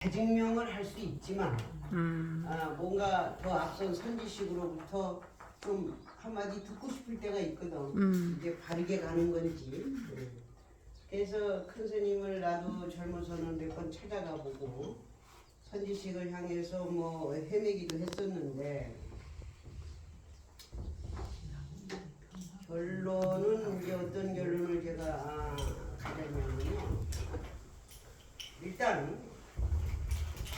재증명을 할 수 있지만 뭔가 더 앞선 선지식으로부터 좀 한마디 듣고 싶을 때가 있거든. 이게 바르게 가는 건지. 그래서 큰 스님을 나도 젊어서는 몇 번 찾아가 보고 선지식을 향해서 뭐 헤매기도 했었는데 결론은 이제 어떤 결론을 제가 가졌냐면요. 일단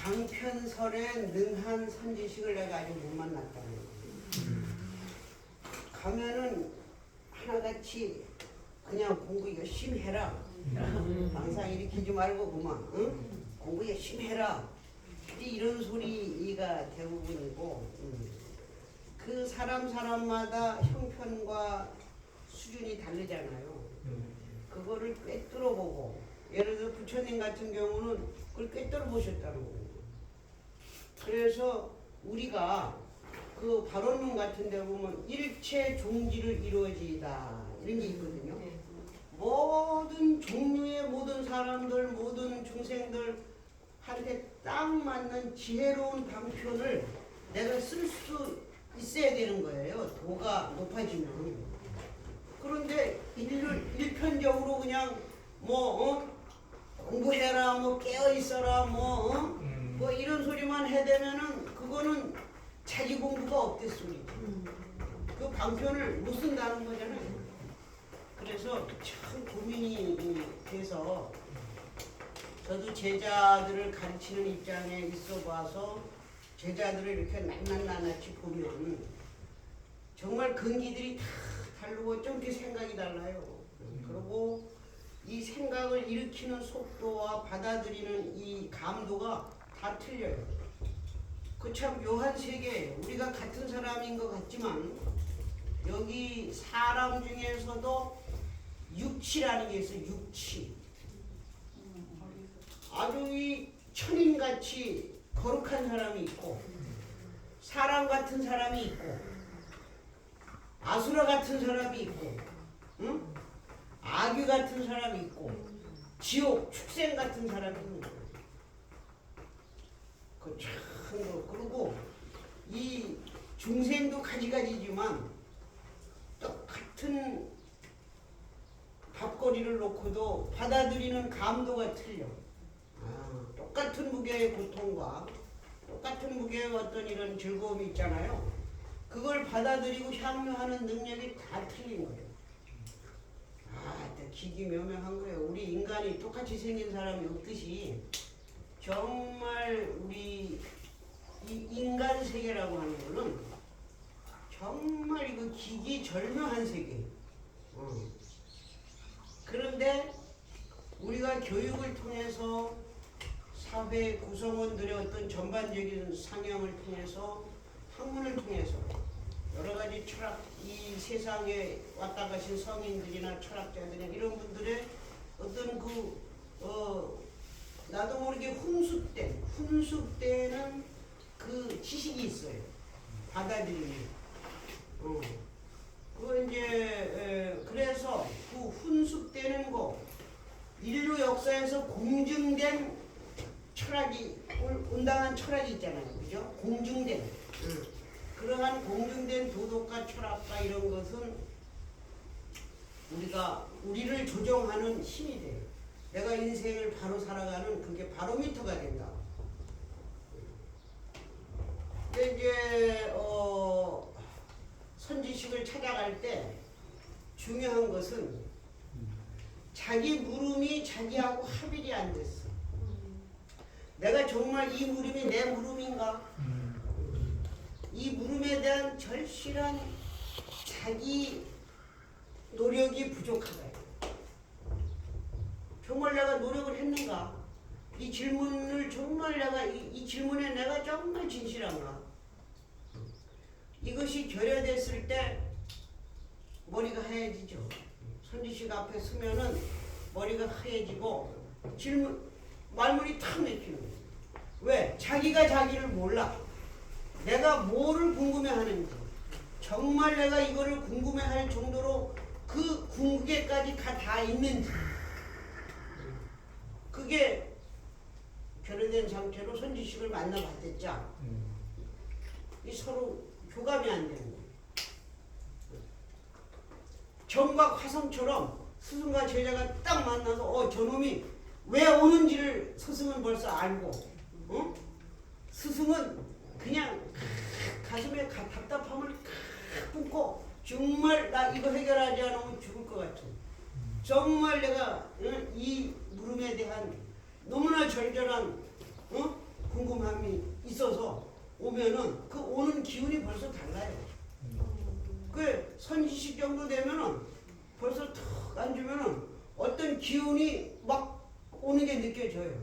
방편설에 능한 선지식을 내가 아직 못 만났다는 거예요. 가면은 하나같이 그냥 공부 열심히 해라. 항상 일으키지 말고 그만 공부 열심히 해라. 이런 소리가 대부분이고 그 사람마다 형편과 수준이 다르잖아요. 그거를 꿰뚫어 보고 예를 들어 부처님 같은 경우는 그걸 꿰뚫어 보셨다는 거예요. 그래서 우리가 그 발언문 같은 데 보면 일체 종지를 이루어지이다 이런 게 있거든요. 모든 종류의 모든 사람들 모든 중생들한테 딱 맞는 지혜로운 방편을 내가 쓸 수 있어야 되는 거예요. 도가 높아지면. 그런데 일편적으로 그냥 공부해라 뭐 깨어있어라 뭐 이런 소리만 해대면은 그거는 자기 공부가 없댔습니다. 그 방편을 못 쓴다는 거잖아요. 그래서 참 고민이 돼서 저도 제자들을 가르치는 입장에 있어 봐서 제자들을 이렇게 낱낱이 보면 정말 근기들이 다 다르고 좀 이렇게 생각이 달라요. 그리고 이 생각을 일으키는 속도와 받아들이는 이 감도가 다 틀려요. 그 참 묘한 세계예요. 우리가 같은 사람인 것 같지만 여기 사람 중에서도 육치라는 게 있어요. 육치. 아주 이 천인같이 거룩한 사람이 있고 사람 같은 사람이 있고 아수라 같은 사람이 있고 아귀 같은 사람이 있고 지옥 축생 같은 사람이 있는 거예요. 그리고 이 중생도 가지가지지만 똑같은 밥거리를 놓고도 받아들이는 감도가 틀려. 똑같은 무게의 고통과 똑같은 무게의 어떤 이런 즐거움이 있잖아요. 그걸 받아들이고 향유하는 능력이 다 틀린 거예요. 기기묘명한 거예요. 우리 인간이 똑같이 생긴 사람이 없듯이 정말 우리 이 인간 세계라고 하는 거는 정말 이거 기기절묘한 세계. 그런데 우리가 교육을 통해서 사회 구성원들의 어떤 전반적인 상향을 통해서 학문을 통해서 여러 가지 철학, 이 세상에 왔다 가신 성인들이나 철학자들이나 이런 분들의 어떤 나도 모르게 훈숙되는 그 지식이 있어요. 받아들이는. 그래서 그 훈숙되는 거, 인류 역사에서 공증된 철학이, 온당한 철학이 있잖아요. 그죠? 공증된. 그러한 공증된 도덕과 철학과 이런 것은 우리를 조정하는 힘이 돼요. 내가 인생을 바로 살아가는 그게 바로미터가 된다. 근데 이제 선지식을 찾아갈 때 중요한 것은 자기 물음이 자기하고 합일이 안 됐어. 내가 정말 이 물음이 내 물음인가? 이 물음에 대한 절실한 자기 노력이 부족하다. 정말 내가 노력을 했는가? 이 질문을 정말 이 질문에 내가 정말 진실한가? 이것이 결여됐을 때 머리가 하얘지죠. 선지식 앞에 서면은 머리가 하얘지고 말문이 탁 막히는 거예요. 왜? 자기가 자기를 몰라. 내가 뭐를 궁금해하는지, 정말 내가 이거를 궁금해할 정도로 그 궁극에까지 다 있는지, 그게 결여된 상태로 선지식을 만나봤댔자 이 서로 교감이 안 되는 거예요. 정박 화성처럼 스승과 제자가 딱 만나서 저놈이 왜 오는지를 스승은 벌써 알고 스승은 그냥 가슴에 답답함을 품고 정말 나 이거 해결하지 않으면 죽을 것 같은 정말 내가 이 물음에 대한 너무나 절절한 궁금함이 있어서 오면은 그 오는 기운이 벌써 달라요. 그 선지식 정도 되면은 벌써 탁 앉으면은 어떤 기운이 막 오는 게 느껴져요.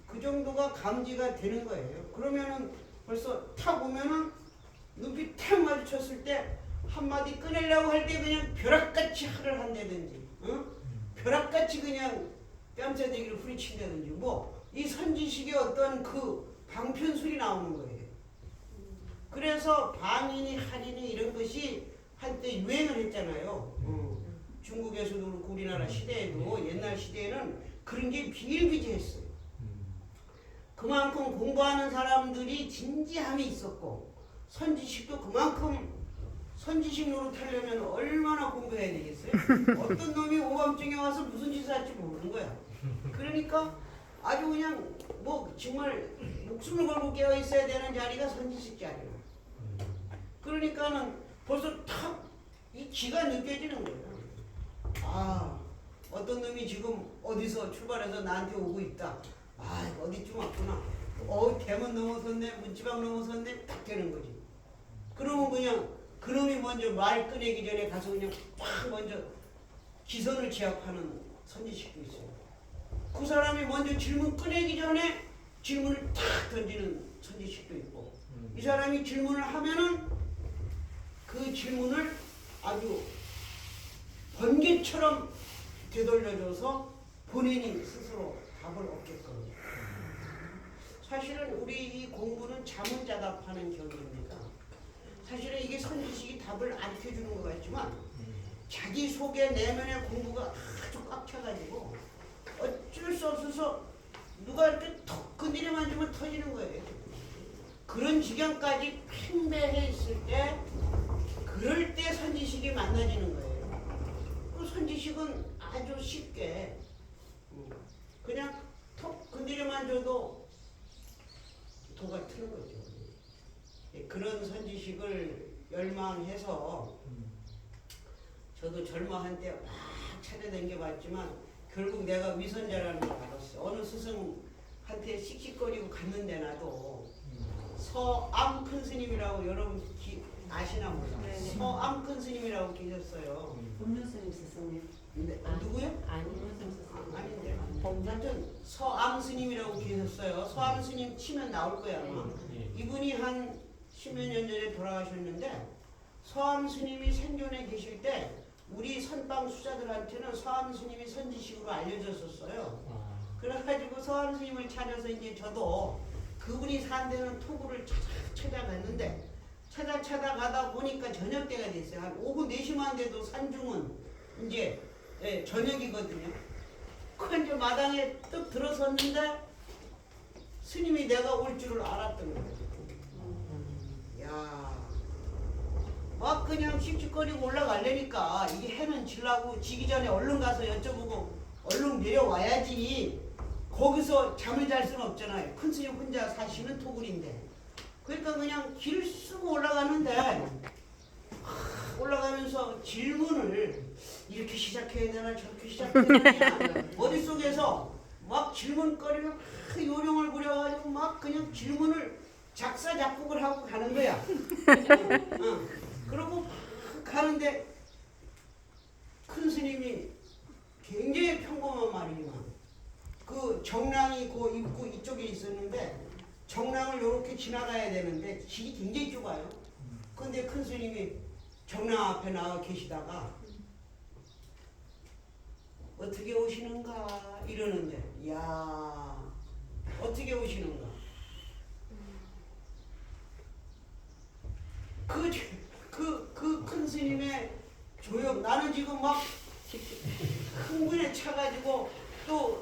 그 정도가 감지가 되는 거예요. 그러면은 벌써 탁 오면은 눈빛 탁 마주쳤을 때 한마디 꺼내려고 할 때 그냥 벼락같이 화를 한다든지 벼락같이 그냥 뺨싸대기를 후리친다든지 이 선지식의 어떤 그 방편술이 나오는 거예요. 그래서 방인이 할인이 이런 것이 한때 유행을 했잖아요. 중국에서도 그렇고 우리나라 시대에도 옛날 시대에는 그런 게 비일비재했어요. 그만큼 공부하는 사람들이 진지함이 있었고 선지식도 그만큼 선지식 노릇하려면 얼마나 공부해야 되겠어요? 어떤 놈이 오밤중에 와서 무슨 짓을 할지 모르는 거야. 그러니까 아주 그냥 정말 목숨을 걸고 깨어 있어야 되는 자리가 선지식 자리야. 그러니까는 벌써 탁 이 기가 느껴지는 거예요. 아, 어떤 놈이 지금 어디서 출발해서 나한테 오고 있다. 아, 어디쯤 왔구나. 대문 넘어섰네, 문지방 넘어섰네, 딱 되는 거지. 그러면 그냥 그놈이 먼저 말 꺼내기 전에 가서 그냥 팍 먼저 기선을 제압하는 선지식도 있어요. 그 사람이 먼저 질문 꺼내기 전에 질문을 탁 던지는 선지식도 있고 이 사람이 질문을 하면은 그 질문을 아주 번개처럼 되돌려줘서 본인이 스스로 답을 얻게끔. 사실은 우리 이 공부는 자문자답하는 경기입니다. 사실은 이게 선지식이 답을 안 켜주는 것 같지만 자기 속에 내면의 공부가 아주 꽉 차가지고 어쩔 수 없어서 누가 이렇게 턱 건드려만 주면 터지는 거예요. 그런 지경까지 팽배해 있을 때 그럴 때 선지식이 만나지는 거예요. 그 선지식은 아주 쉽게 그냥 턱 건드려만 줘도 도가 트는 거죠. 그런 선지식을 열망해서 저도 젊어 한때 막 찾아다녀 봤지만 결국 내가 위선자라는 걸 알았어요. 어느 스승한테 씩씩거리고 갔는데 나도 서암 큰 스님이라고 여러분 아시나 몰라. 네. 서암 큰 스님이라고 계셨어요. 법륜 스님 스승님. 네. 누구요? 아닌데. 하여튼 서암 스님이라고 계셨어요. 서암 스님 치면 나올 거야 아마. 이분이 한 10여 년 전에 돌아가셨는데 서암 스님이 생존에 계실 때 우리 선방 수자들한테는 서암 스님이 선지식으로 알려졌었어요. 그래가지고 서암 스님을 찾아서 이제 저도 그분이 산 데는 토구를 찾아갔는데 찾아가다 보니까 저녁 때가 됐어요. 한 오후 4시만 돼도 산중은 이제 저녁이거든요. 그 이제 마당에 뚝 들어섰는데 스님이 내가 올 줄을 알았던 거예요. 야, 막 그냥 씩씩거리고 올라가려니까 이게 해는 질라고 지기 전에 얼른 가서 여쭤보고 얼른 내려와야지. 거기서 잠을 잘 수는 없잖아요. 큰 스님 혼자 사시는 토굴인데. 그러니까 그냥 길 쓰고 올라가는데 올라가면서 질문을 이렇게 시작해야 되나 저렇게 시작해야 되나 머릿속에서 막 질문거리를 막 요령을 부려가지고 막 그냥 질문을 작사작곡을 하고 가는 거야. 그러고 가는데 큰 스님이 굉장히 평범한 말이지만 그 정랑이 그 입구 이쪽에 있었는데 정랑을 이렇게 지나가야 되는데 길이 굉장히 좁아요. 근데 큰 스님이 정랑 앞에 나와 계시다가 어떻게 오시는가 이러는데 야 어떻게 오시는가 그 큰 스님의 조용 나는 지금 막 흥분에 차가지고 또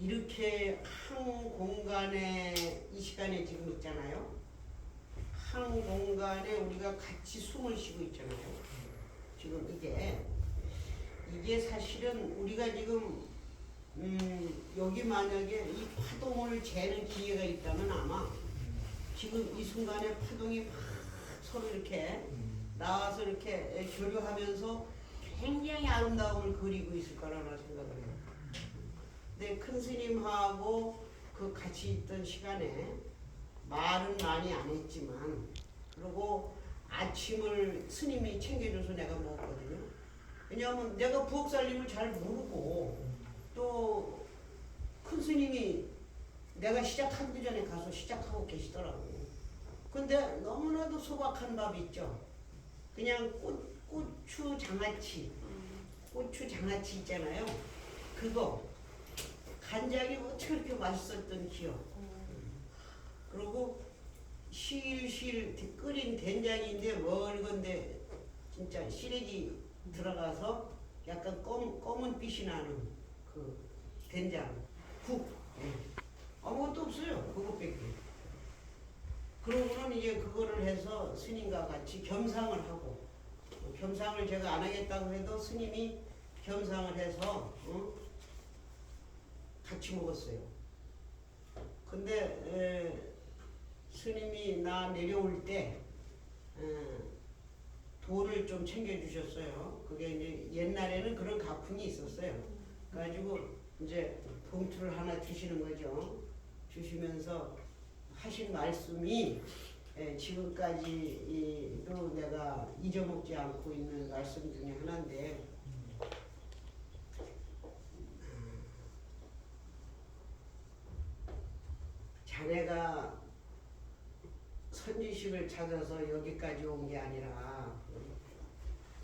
이렇게 한 공간에 이 시간에 지금 있잖아요. 한 공간에 우리가 같이 숨을 쉬고 있잖아요. 지금 이게 사실은 우리가 지금 여기 만약에 이 파동을 재는 기회가 있다면 아마 지금 이 순간에 파동이 막 서로 이렇게 나와서 이렇게 교류하면서 굉장히 아름다움을 그리고 있을 거라는 생각을 해요. 근데 큰 스님하고 그 같이 있던 시간에 말은 많이 안 했지만, 그리고 아침을 스님이 챙겨줘서 내가 먹었거든요. 왜냐하면 내가 부엌살림을 잘 모르고 또 큰 스님이 내가 시작하기 전에 가서 시작하고 계시더라고요. 근데 너무나도 소박한 밥 있죠. 그냥 고추 장아찌 있잖아요. 그거 간장이 어떻게 그렇게 맛있었던 기억. 그리고 실실 끓인 된장인데 멀건데 진짜 시래기 들어가서 약간 검은 빛이 나는 그 된장 국. 아무것도 없어요. 그것밖에. 그러고는 이제 그거를 해서 스님과 같이 겸상을 하고, 겸상을 제가 안 하겠다고 해도 스님이 겸상을 해서 같이 먹었어요. 근데 스님이 나 내려올 때 돈을 좀 챙겨주셨어요. 그게 이제 옛날에는 그런 가풍이 있었어요. 그래가지고 이제 봉투를 하나 주시는 거죠. 주시면서 하신 말씀이 지금까지도 내가 잊어먹지 않고 있는 말씀 중에 하나인데, 자네가 선지식을 찾아서 여기까지 온 게 아니라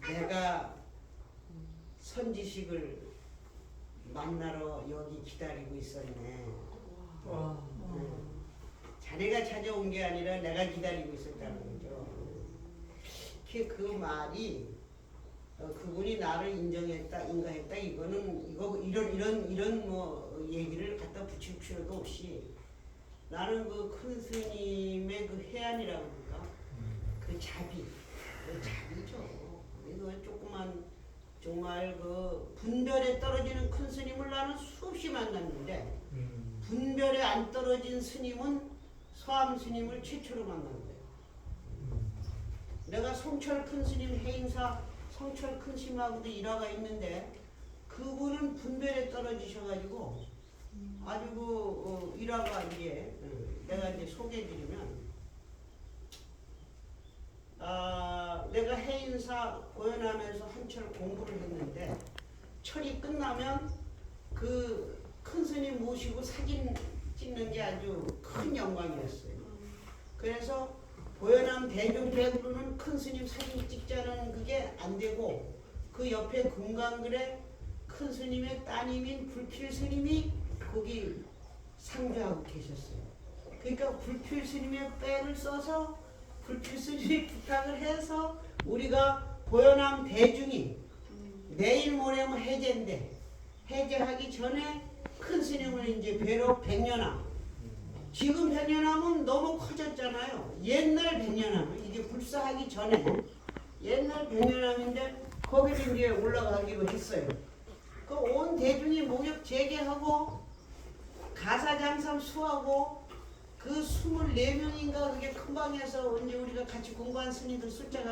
내가 선지식을 만나러 여기 기다리고 있었네. 자네가 찾아온 게 아니라 내가 기다리고 있었다는 거죠. 그 말이 그분이 나를 인정했다, 인가했다, 이런 뭐 얘기를 갖다 붙일 필요도 없이, 나는 그 큰 스님의 그 해안이라고 할까, 그 자비죠. 이거 조그만 정말 그 분별에 떨어지는 큰 스님을 나는 수없이 만났는데, 분별에 안 떨어진 스님은 서암 스님을 최초로 만난 거예요. 내가 성철 큰 스님 해인사 성철 큰 스님하고도 일화가 있는데, 그분은 분별에 떨어지셔가지고 아주 그 일화가 이제 내가 이제 소개해드리면, 내가 해인사 고연하면서 한철 공부를 했는데, 철이 끝나면 그 큰 스님 모시고 사진 찍는 게 아주 큰 영광이었어요. 그래서 고연함 대중배구로는 큰 스님 사진 찍자는 그게 안 되고, 그 옆에 금강글에 큰 스님의 따님인 불필 스님이 거기 상주하고 계셨어요. 그러니까 불필 스님의 백을 써서 불필 스님이 부탁을 해서 우리가 고연함 대중이 내일 모레면 해제인데, 해제하기 전에 큰 스님을 이제 뵈러 백년함. 지금 백년함은 너무 커졌잖아요. 옛날 백년함, 이게 불사하기 전에 옛날 백년함인데 거기를 이제 올라가기로 했어요. 그 온 대중이 목욕 재개하고 가사장삼 수하고 그 24명인가 그게 큰 방에서 이제 우리가 같이 공부한 스님들 숫자가